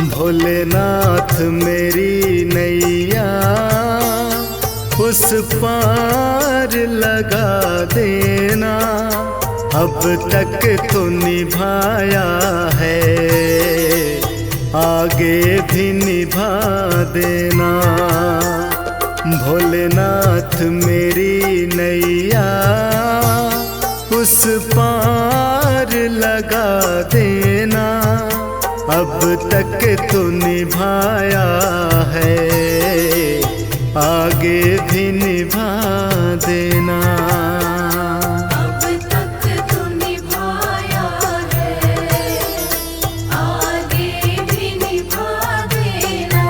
भोलेनाथ मेरी नैया उस पार लगा देना। अब तक तो निभाया है, आगे भी निभा देना। भोलेनाथ मेरी नैया उस पार लगा देना। अब तक तो निभाया है, आगे भी निभा देना। अब तक तो निभाया है, आगे भी निभा देना।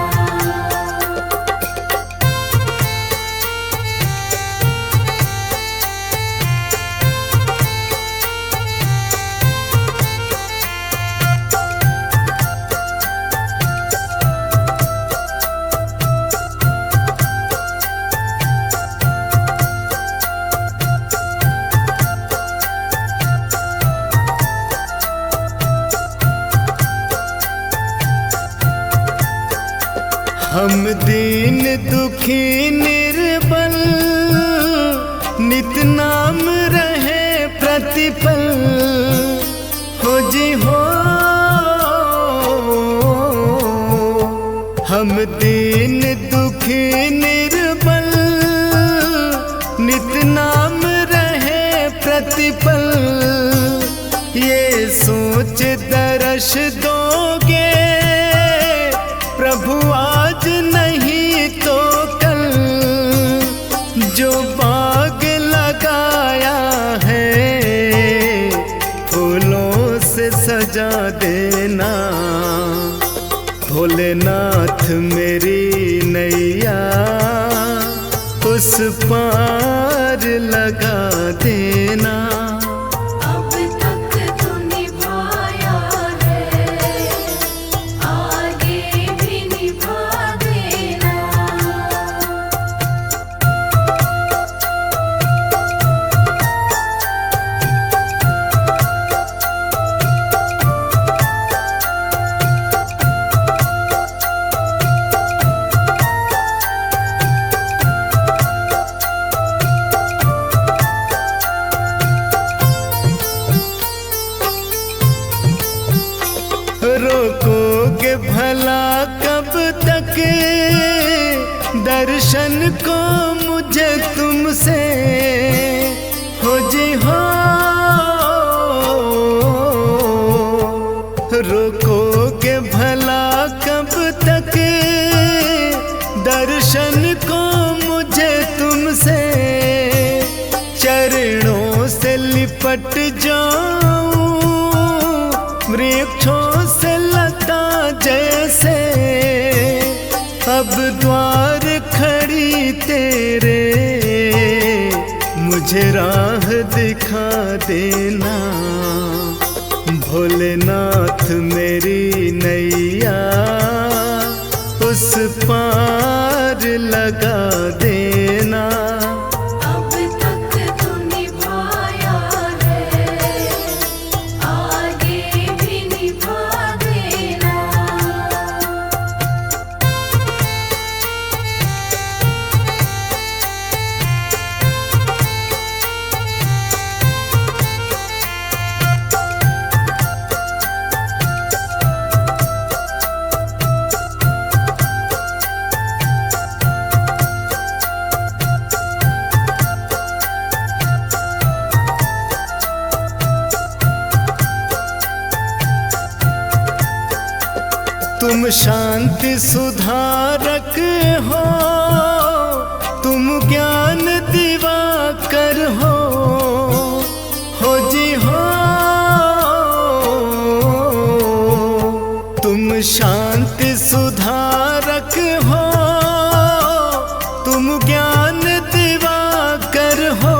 हम दीन दुखी निर्बल, नित नाम रहे प्रतिपल। हो जी हो, हम दीन दुखी निर्बल, नित नाम रहे प्रतिपल। ये सोच दर्श दोगे प्रभु आज नहीं तो कल। जो बाग लगाया है फूलों से सजा देना। भोलेनाथ मेरी नैया उस पार लगा देना। अब तक तो निभाया है, आगे भी निभा देना। रोकोगे भला कब तक दर्शन को मुझे तुमसे। हो जी हो, रोकोगे भला कब तक दर्शन को मुझे तुमसे। चरणों से लिपट जाऊं वृक्षों से लता जैसे। अब द्वार खड़ी तेरे मुझे राह दिखा देना। भोलेनाथ मेरी नैया उस पार लगा देना। अब तक तो निभाया है, आगे भी निभा देना। तुम शांति सुधारक हो, तुम ज्ञान दिवाकर हो। हो जी हो, तुम शांति सुधारक हो, तुम ज्ञान दिवाकर हो।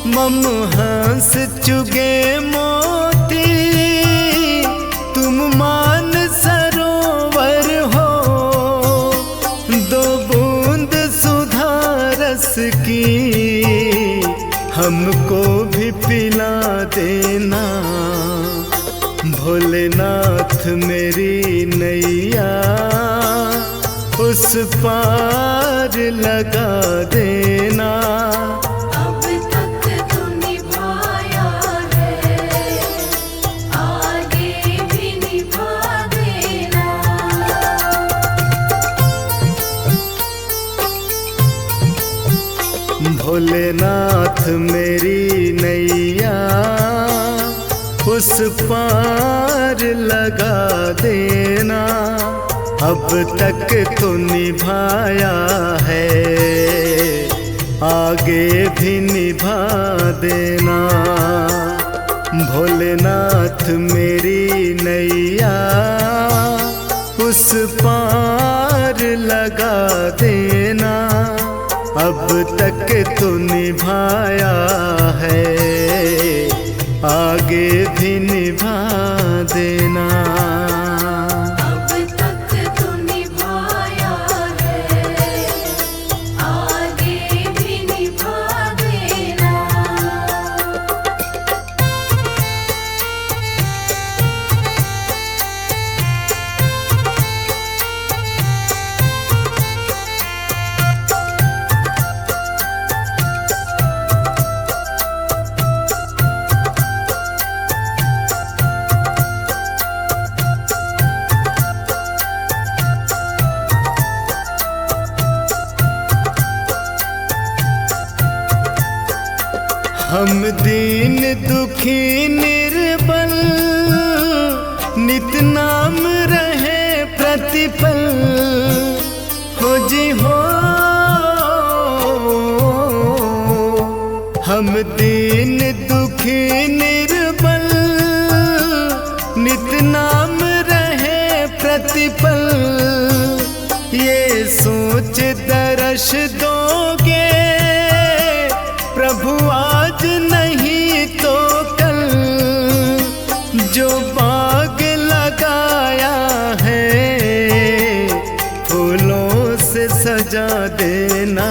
मम हंस चुगे मोती, तुम मान सरोवर हो। दो बूंद सुधा रस की हमको भी पिला देना। भोलेनाथ मेरी नैया उस पार लगा देना। अब तक तो निभाया है, आगे भी निभा देना। भोलेनाथ मेरी नैया उस पार लगा देना। अब तक तो निभाया है, आगे भी निभा देना। भोलेनाथ मेरी नैया उस पार लगा देना। अब तक तो निभाया है, आगे भी निभा देना। अब तक तो निभाया है, आगे भी निभा देना। हम दीन दुखी निर्बल नित नाम रहे प्रतिपल। हो जी हो, हम दीन दुखी निर्बल नित नाम रहे प्रतिपल। ये सोच दर्श दोगे प्रभु आज नहीं तो कल। जो बाग लगाया है फूलों से सजा देना।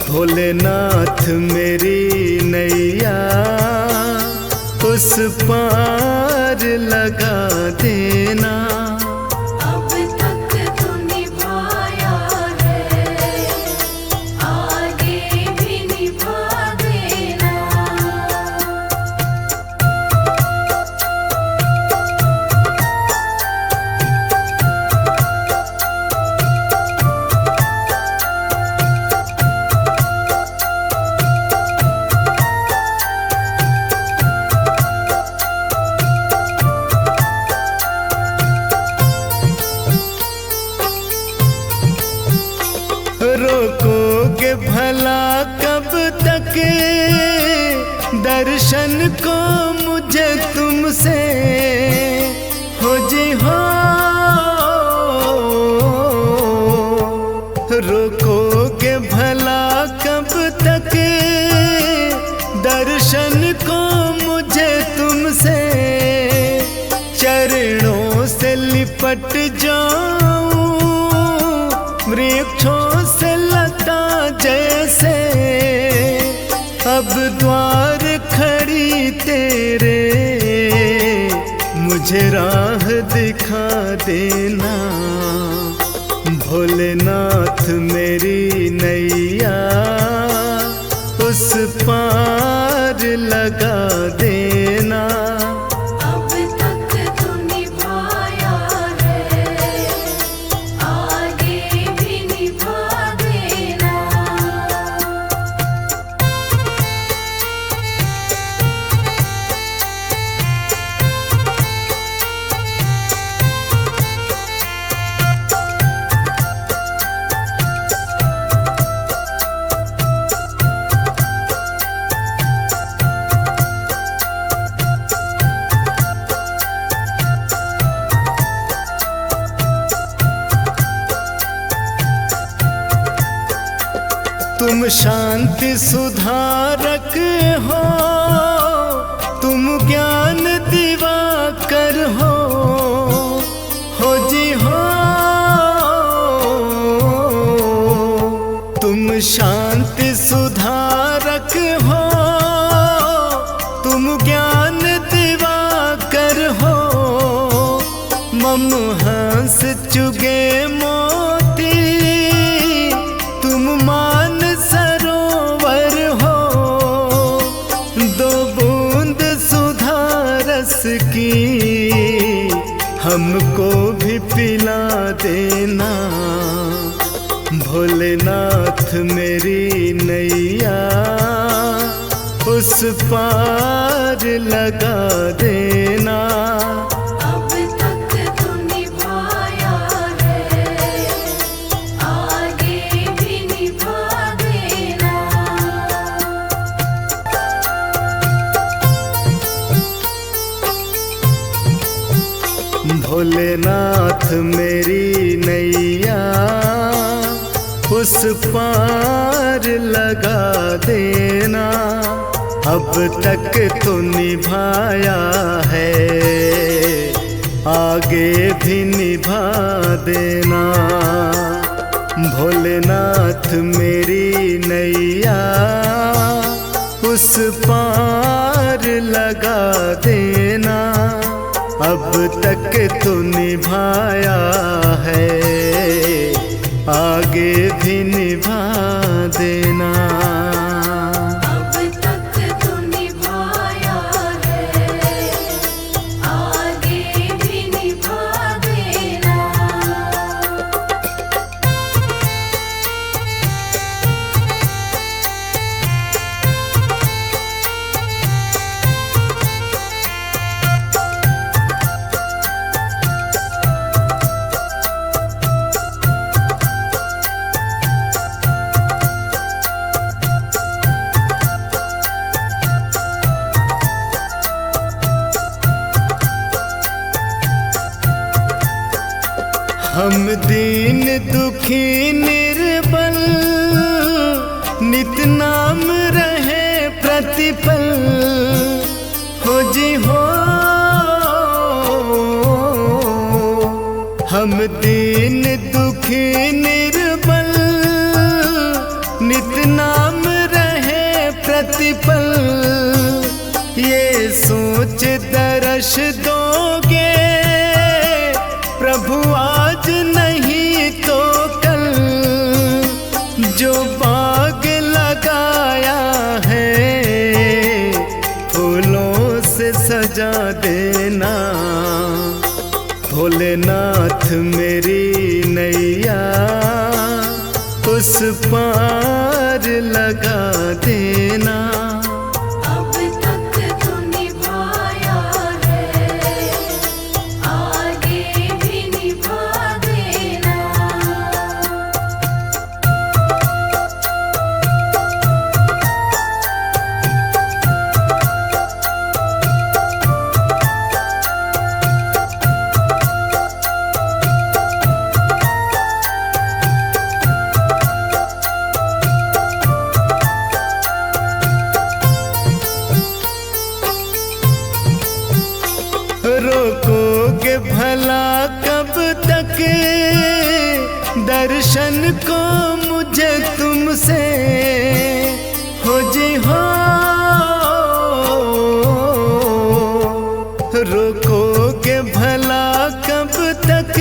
भोलेनाथ मेरी नैया उस पार लगा देना। अब तक तो निभाया है, आगे भी निभा देना। रोकोगे भला कब तक दर्शन को मुझे तुमसे। हो जी हो, रोकोगे भला कब तक दर्शन को मुझे तुमसे। चरणों से लिपट जाऊं वृक्षों से लता जैसे। अब द्वार खड़ी तेरे मुझे राह दिखा देना। भोलेनाथ मेरी नैया उस पार लगा देना। अब तक तो निभाया है, आगे भी निभा देना। तुम शांति सुधारक हो, तुम ज्ञान दिवाकर हो जी हो। तुम शांति सुधारक हो, तुम ज्ञान दिवाकर हंस चुगे मोती, तुम मान सरोवर हो। दो बूंद सुधा रस की हमको भी पिला देना। भोलेनाथ मेरी नैया उस पार लगा देना। अब तक तो निभाया है, आगे भी निभा देना। भोलेनाथ मेरी नैया उस पार लगा देना। अब तक तो निभाया है, आगे भी निभा देना। भोलेनाथ मेरी नैया उस पार लगा देना। अब तक तो निभाया है, आगे भी निभा देना। अब तक तो निभाया है, आगे भी निभा देना। हम दीन दुखी निर्बल, नित नाम रहे प्रतिपल। हो जी हो, हम दीन दुखी निर्बल, नित नाम रहे प्रतिपल। ये सोच दर्श दोगे प्रभु आज नहीं तो कल। जो बाग लगाया है फूलों से सजा देना। भोलेनाथ मेरी नैया उस पार लगा देना। अब तक तो निभाया है, आगे भी निभा देना। रोकोगे भला कब तक दर्शन को मुझे तुमसे। हो जी हो, रोकोगे भला कब तक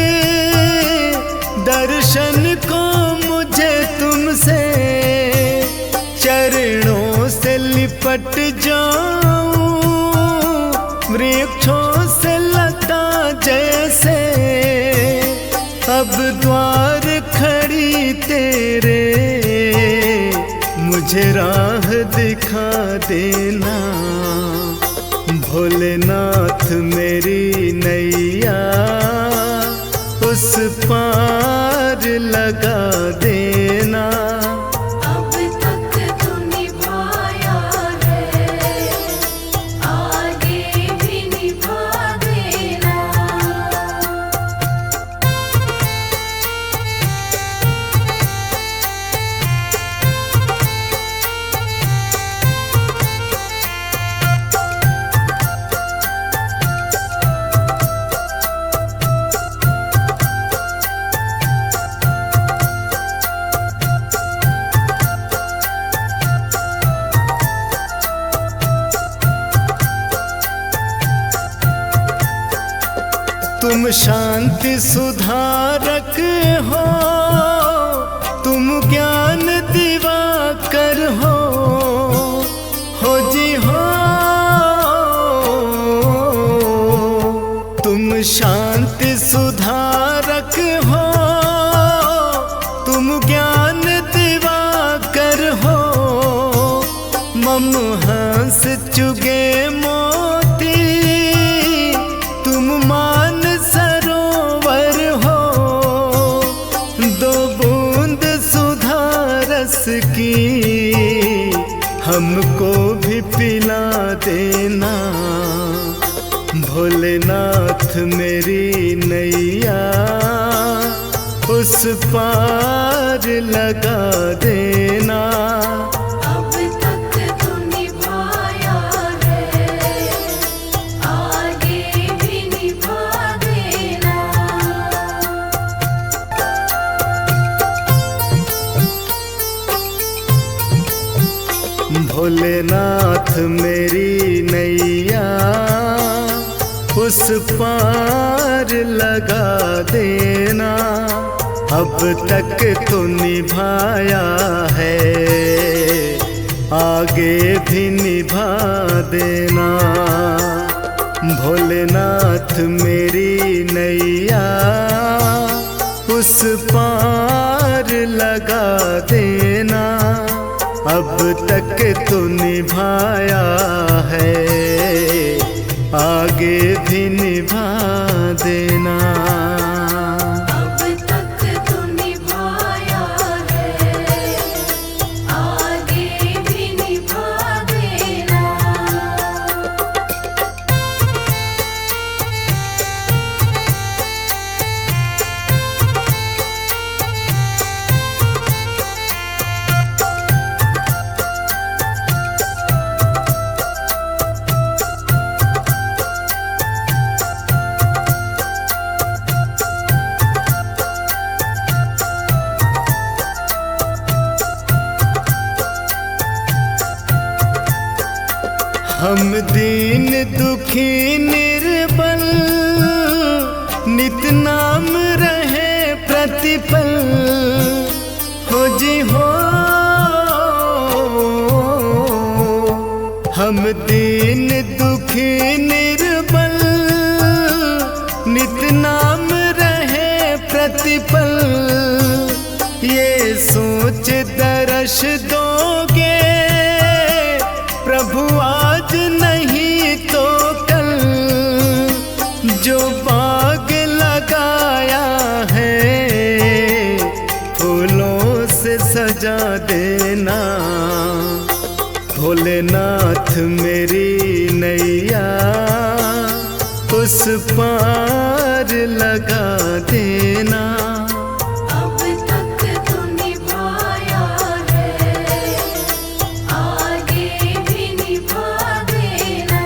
दर्शन को मुझे तुमसे। चरणों से लिपट जाऊं वृक्षों से लता जैसे। अब द्वार खड़ी तेरे मुझे राह दिखा देना। भोलेनाथ मेरी नैया उस पार लगा देना। अब तक तो निभाया है, आगे भी निभा देना। तुम शांति सुधारक हो, तुम ज्ञान दिवाकर हो जी हो। तुम शांति सुधारक हो, तुम ज्ञान दिवाकर हो। मम हंस चुगे मोती, तुम मान सरोवर हो। दो बूंद सुधा रस की हमको भी पिला देना। भोलेनाथ मेरी नैया उस पार लगा देना। अब तक तो निभाया है, आगे भी निभा देना। भोलेनाथ मेरी नैया उस पार लगा देना। अब तक तो निभाया है, आगे भी निभा देना। भोलेनाथ मेरी नैया उस पार लगा देना। अब तक तो निभाया है, आगे भी निभा देना। अब तक तो निभाया है, आगे भी निभा देना। हम दीन दुखी निर्बल, नित नाम रहे प्रतिपल हो जी हो। हम दीन दुखी निर्बल, नित नाम रहे प्रतिपल। ये सोच दर्श दोगे प्रभु आज नहीं तो कल। जो बाग लगाया है फूलों से सजा देना। भोलेनाथ मेरी नैया उस पार लगा देना। अब तक तो निभाया है, आगे भी निभा देना।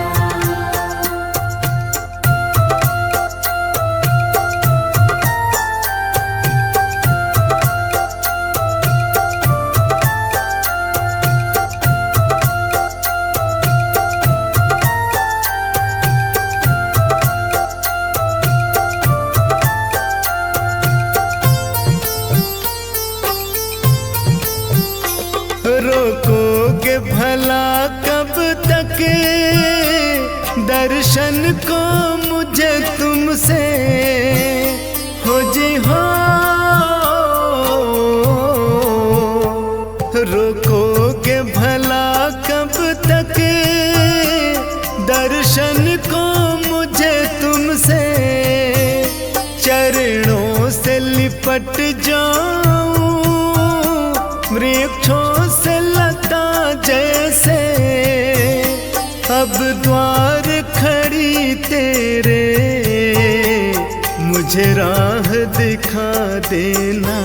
रोकोगे भला कब तक दर्शन को मुझे तुमसे हो जी हो। रोकोगे भला कब तक दर्शन को मुझे तुमसे। चरणों से लिपट जाऊं वृक्षों से लता जैसे। अब द्वार खड़ी तेरे मुझे राह दिखा देना।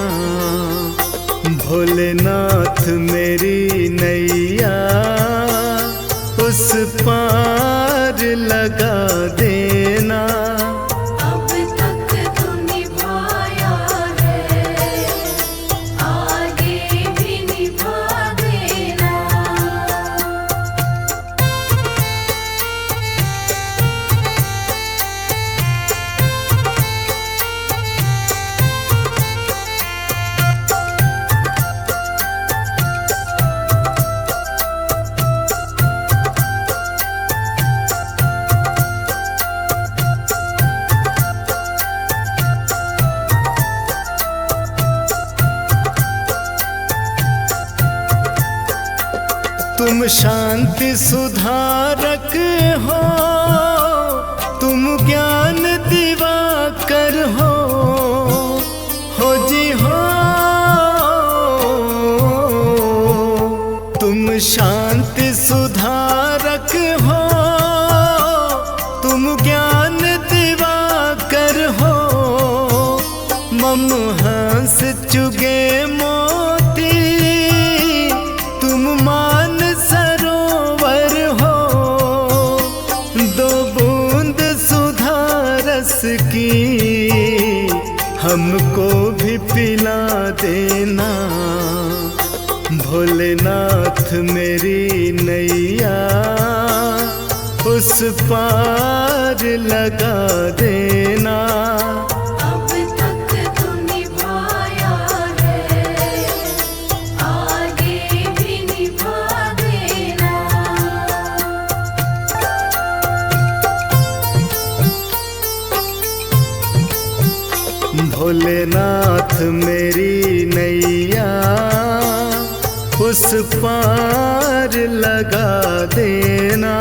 भोलेनाथ मेरी नैया उस पार लगा देना। अब तक तो निभाया है, आगे भी निभा देना। शांति सुधारक हो, तुम ज्ञान दिवाकर हो जी हो। तुम शांति सुधारक हो, तुम ज्ञान दिवाकर हो। मम हंस चुगे मोती, तुम मान सरोवर हो। दो बूंद सुधा रस की हमको भी पिला देना। भोलेनाथ मेरी नैया उस पार लगा देना। अब तक तो निभाया है, आगे भी निभा देना। भोलेनाथ मेरी नैया उस पार लगा देना।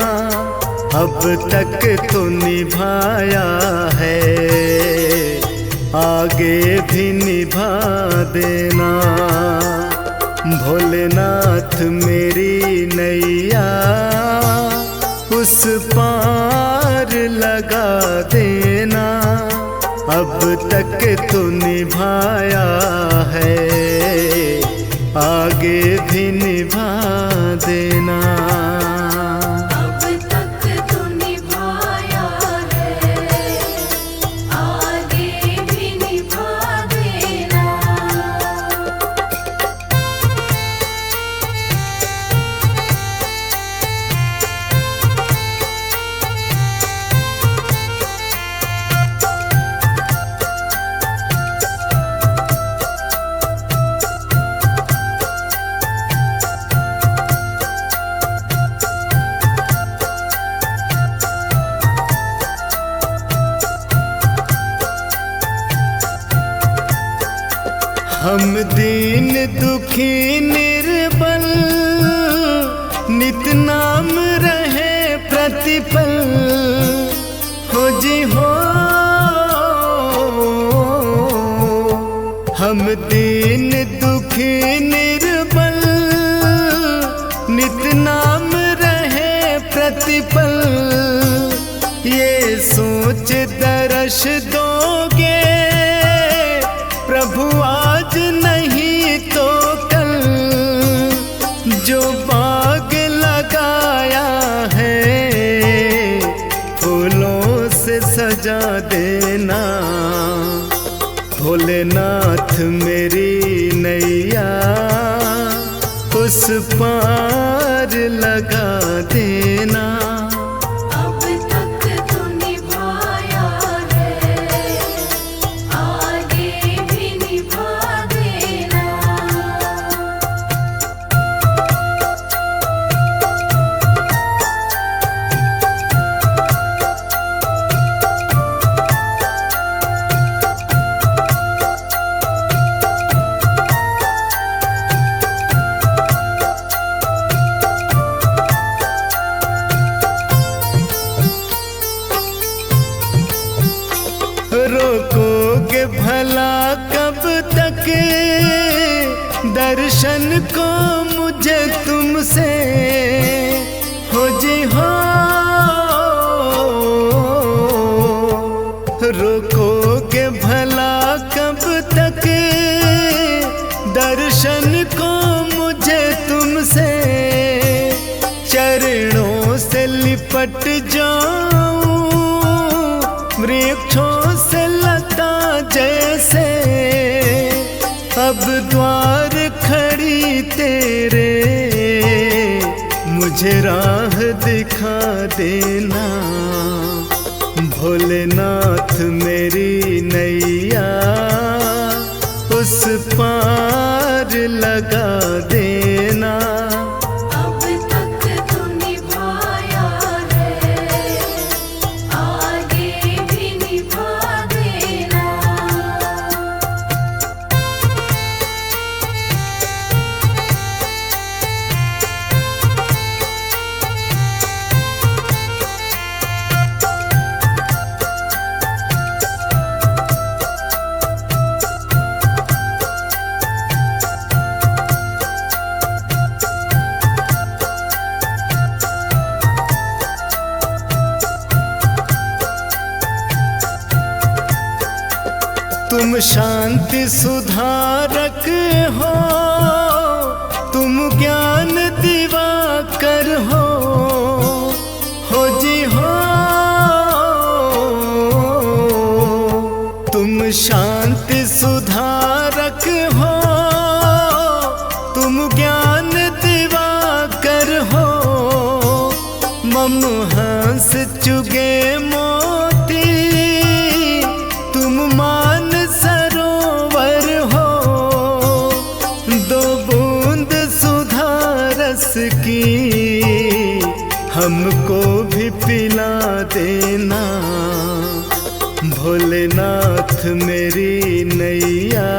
अब तक तो निभाया है, आगे भी निभा देना। भोलेनाथ मेरी नैया उस पार लगा देना। अब तक तो निभाया है, आगे भी निभा देना। अब तक तो निभाया है, आगे भी निभा देना। हम दीन दुखी निर्बल, नित नाम रहे प्रतिपल हो जी हो। हम दीन दुखी निर्बल, नित नाम रहे प्रतिपल। ये सोच दर्श दोगे प्रभु आज नहीं तो कल। जो बाग लगाया है फूलों से सजा देना। भोलेनाथ मेरी नैया उस पार लगा देना। अब तक तो निभाया है, आगे भी निभा देना। रोकोगे भला कब तक दर्शन को मुझे तुमसे हो जी हो। रोकोगे भला कब तक दर्शन को मुझे तुमसे। चरणों से लिपट जाऊं वृक्षों से लता जैसे। अब द्वार खड़ी तेरे मुझे राह दिखा देना। भोलेनाथ मेरी नैया उस पार लगा देना। अब तक तो निभाया है, आगे भी निभा देना। तुम शांति सुधारक हो, तुम ज्ञान दिवाकर हो जी हो। तुम शांति सुधारक हो, तुम ज्ञान दिवाकर हो। मम हंस चुगे मोती, तुम मान सरोवर हो। दो बूंद सुधा रस की हमको भी पिला देना। भोलेनाथ मेरी नैया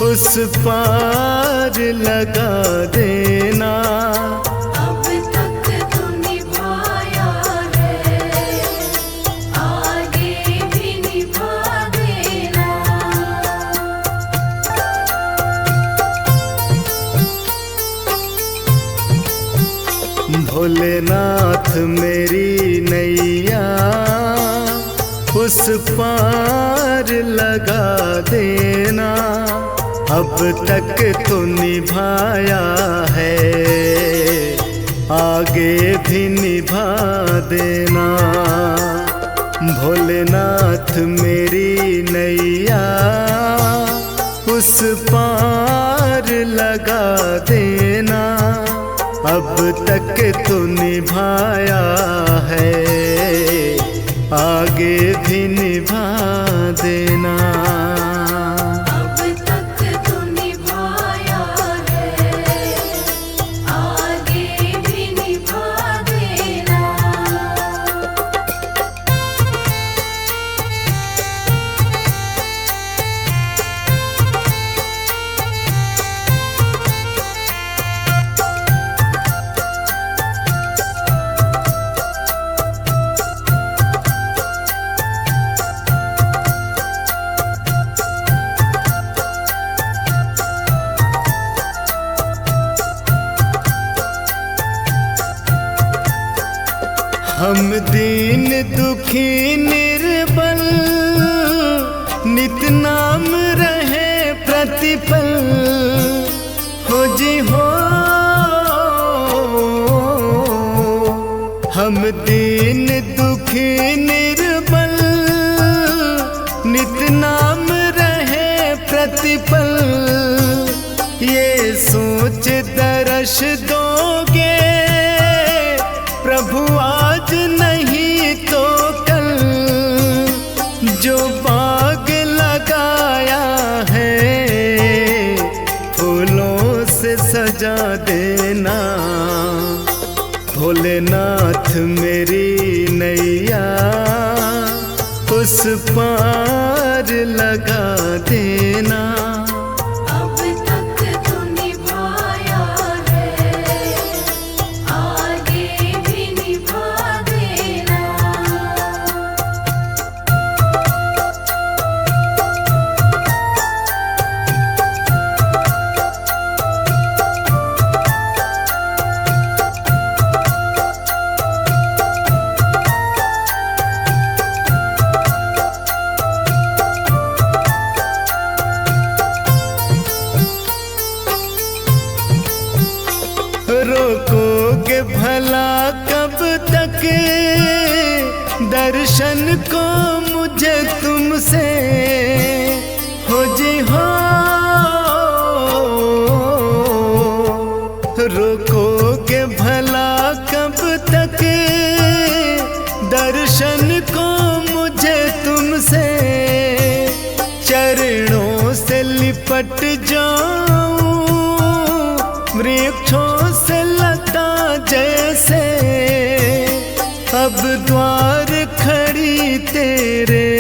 उस पार लगा देना। अब तक तो निभाया है, आगे भी निभा देना। भोलेनाथ मेरी नैया उस पार लगा देना। अब तक तो निभाया है, आगे भी निभा देना। भोलेनाथ मेरी नैया उस पार लगा देना। अब तक तो निभाया है, आगे भी निभा देना। अब तक तो निभाया है, आगे भी निभा देना। हम दीन दुखी निर्बल, नित नाम रहे प्रतिपल हो जी हो। हम दीन दुखी निर्बल, नित नाम रहे प्रतिपल। ये सोच दर्श दोगे प्रभु आज नहीं तो कल। जो बाग लगाया है फूलों से सजा देना। भोलेनाथ मेरी नैया उस पार लगा देना। अब तक तो निभाया है, आगे भी निभा देना। रोकोगे भला कब तक दर्शन को मुझे तुमसे हो जी हो। रोकोगे भला कब तक दर्शन को मुझे तुमसे। चरणों से लिपट जाऊं वृक्षों से लता जैसे। अब द्वार खड़ी तेरे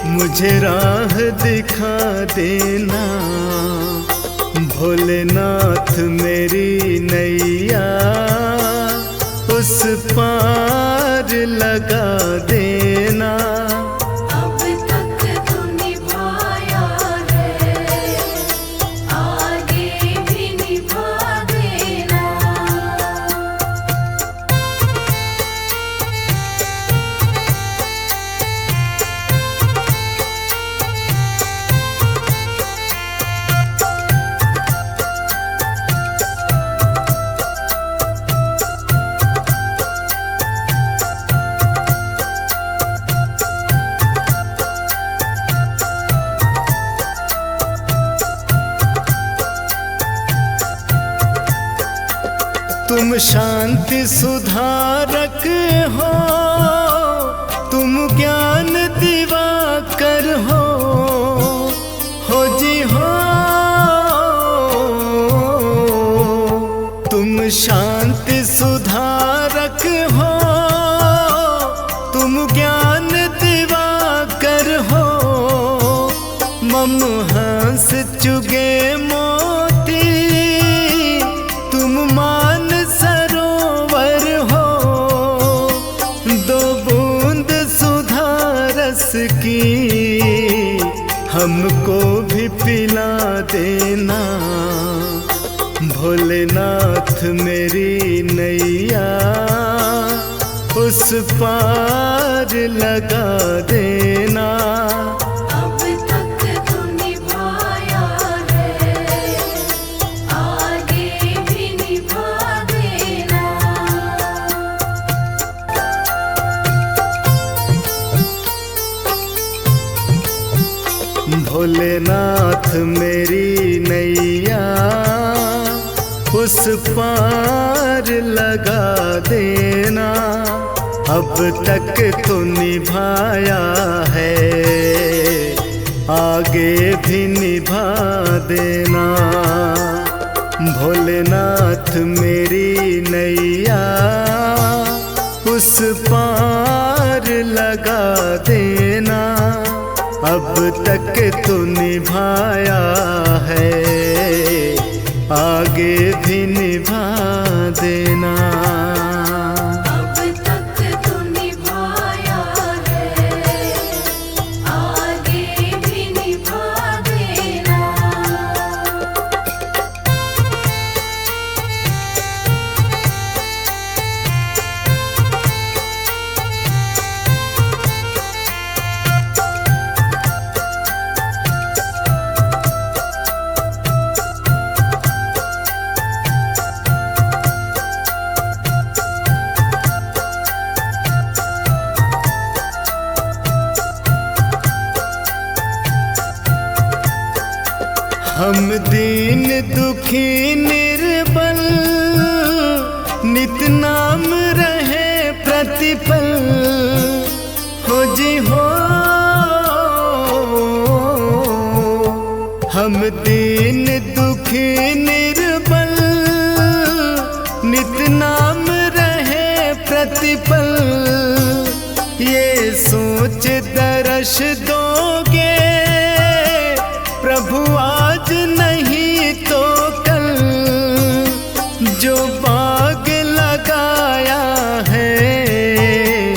मुझे राह दिखा देना। भोलेनाथ मेरी नैया उस पार लगा देना। अब तक तो निभाया है, आगे भी निभा देना। शांति सुधारक हो, तुम ज्ञान दिवाकर हो जी हो। तुम शांति सुधारक हो, तुम ज्ञान दिवाकर हो। मम हंस चुगे मोती, तुम मान सरोवर हो। दो बूंद सुधा रस की हमको भी पिला देना। भोलेनाथ मेरी नैया उस पार लगा देना। अब तक तो निभाया है, आगे भी निभा देना। भोलेनाथ मेरी नैया उस पार लगा देना। अब तक तो निभाया है, आगे भी निभा देना। भोलेनाथ मेरी नैया उस पार लगा देना। अब तक तो निभाया है, आगे भी निभा देना। अब तक तो निभाया है, आगे भी निभा देना। हम दीन दुखी निर्बल, नित नाम रहे प्रतिपल हो जी हो। हम दीन दुखी निर्बल, नित नाम रहे प्रतिपल। ये सोच दर्श दोगे प्रभु आज नहीं तो कल। जो बाग लगाया है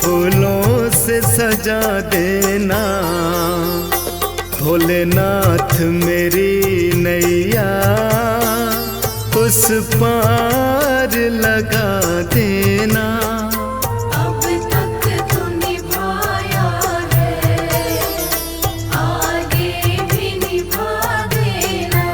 फूलों से सजा देना। भोलेनाथ मेरी नैया उस पार लगा देना। अब तक तो निभाया है, आगे भी निभा देना।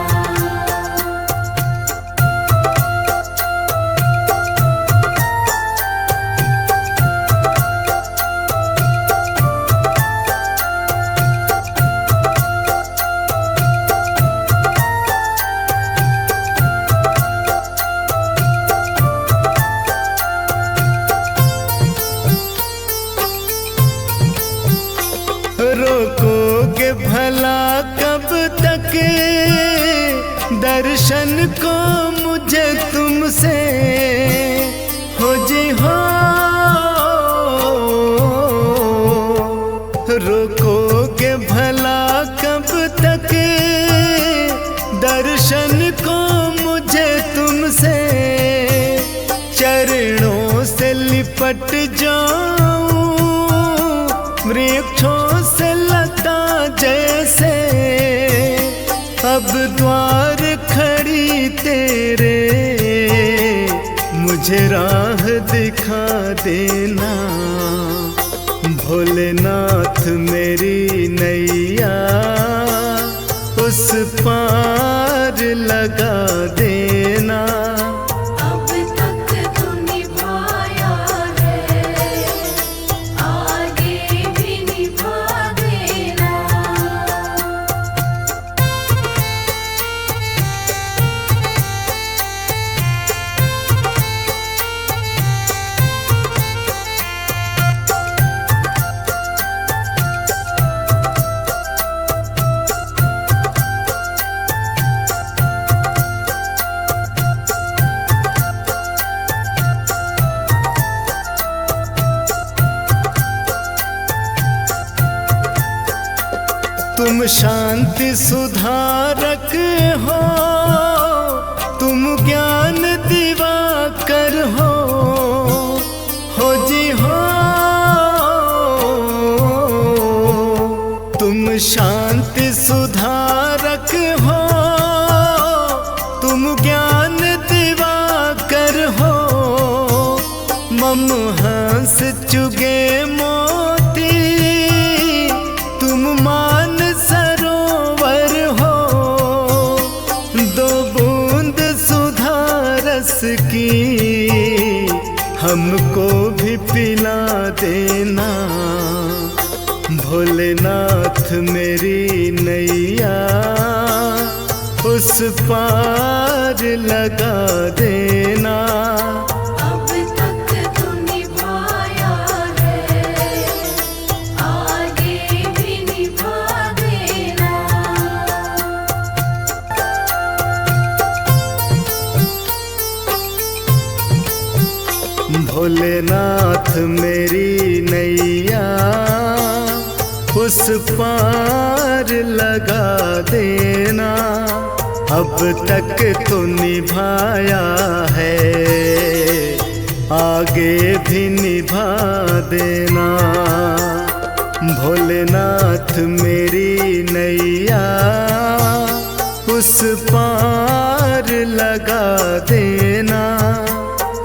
रोकोगे भला कब तक दर्शन को मुझे तुमसे हो जी हो। रोकोगे भला कब तक दर्शन को मुझे तुमसे। चरणों से लिपट जाऊं वृक्षों से लता जैसे। अब द्वार खड़ी तेरे मुझे राह दिखा देना। भोलेनाथ मेरी नैया उस पार लगा देना। अब तक तो निभाया है, आगे भी निभा देना। तुम शांति सुधारक हो, तुम ज्ञान दिवाकर हो जी हो। तुम शांति सुधारक हो, तुम ज्ञान दिवाकर हो। मम हंस चुगे मोती, तुम मान सरोवर हो। दो बूंद सुधा रस की हमको भी पिला देना। भोलेनाथ मेरी नैया उस पार लगा देना। अब तक तो निभाया है, आगे भी निभा देना। भोलेनाथ मेरी नैया उस पार लगा देना। अब तक तो निभाया है, आगे भी निभा देना। भोलेनाथ मेरी नैया उस पार लगा देना।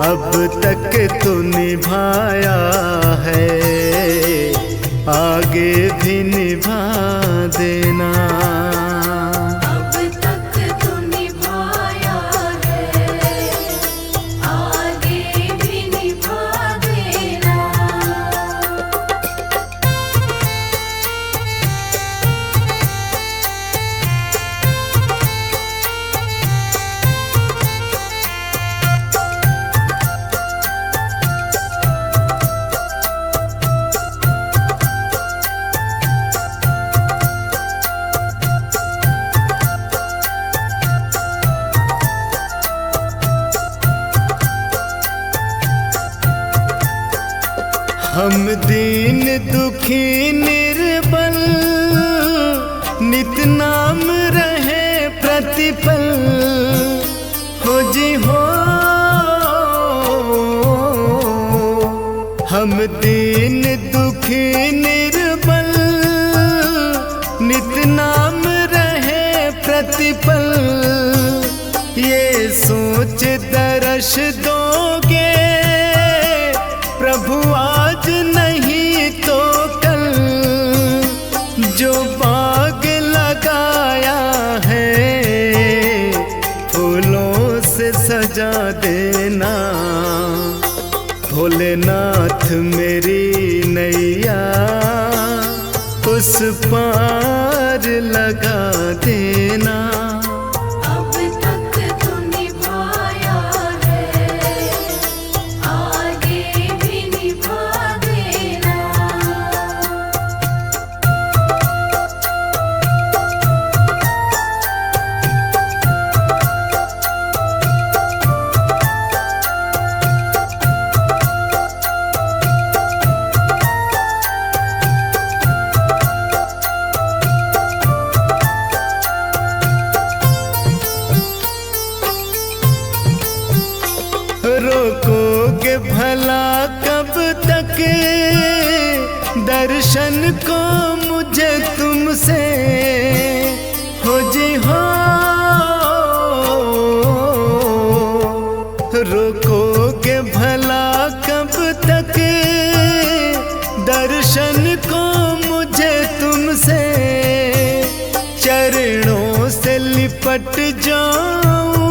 अब तक तो निभाया है, आगे भी निभा देना। अब तक तो निभाया है, आगे भी निभा देना। हम दीन दुखी निर्बल, नित नाम रहे प्रतिपल हो जी हो। हम दीन दुखी निर्बल, नित नाम रहे प्रतिपल। ये सोच दर्श दोगे प्रभु आज नहीं तो कल। जो बाग लगाया है फूलों से सजा देना। भोलेनाथ मेरी नैया उस पार लगा देना। अब तक तो निभाया है, आगे भी निभा देना। रोकोगे भला कब तक दर्शन को मुझे तुमसे हो जी हो। रोकोगे भला कब तक दर्शन को मुझे तुमसे। चरणों से लिपट जाऊं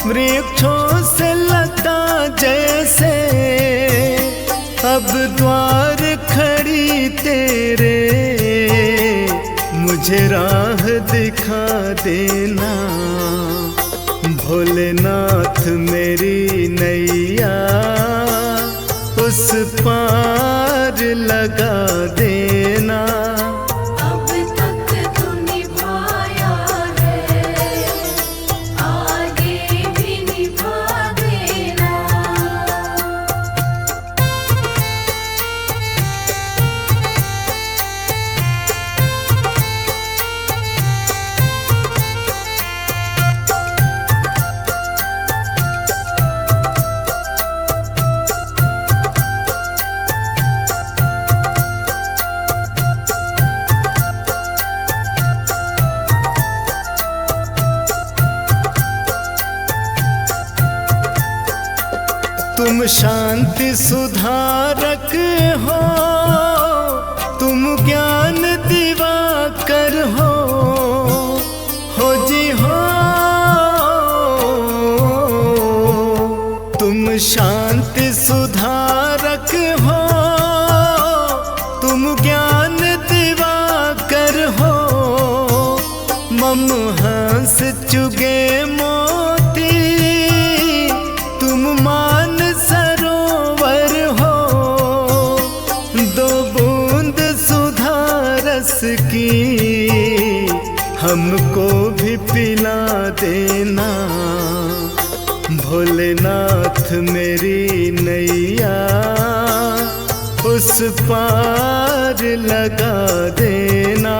वृक्षों से लता जैसे। अब द्वार खड़ी तेरे मुझे राह दिखा देना। भोलेनाथ मेरी नैया उस पार लगा देना। अब तक तो निभाया है, आगे भी निभा देना। तुम शांति सुधारक हो, तुम ज्ञान दिवाकर हो जी हो। तुम शांति सुधारक हो, तुम ज्ञान दिवाकर हो। मम हंस चुगे मोती, तुम मान सरोवर हो। दो बूंद सुधा रस की हमको भी पिला देना। भोलेनाथ मेरी नैया उस पार लगा देना।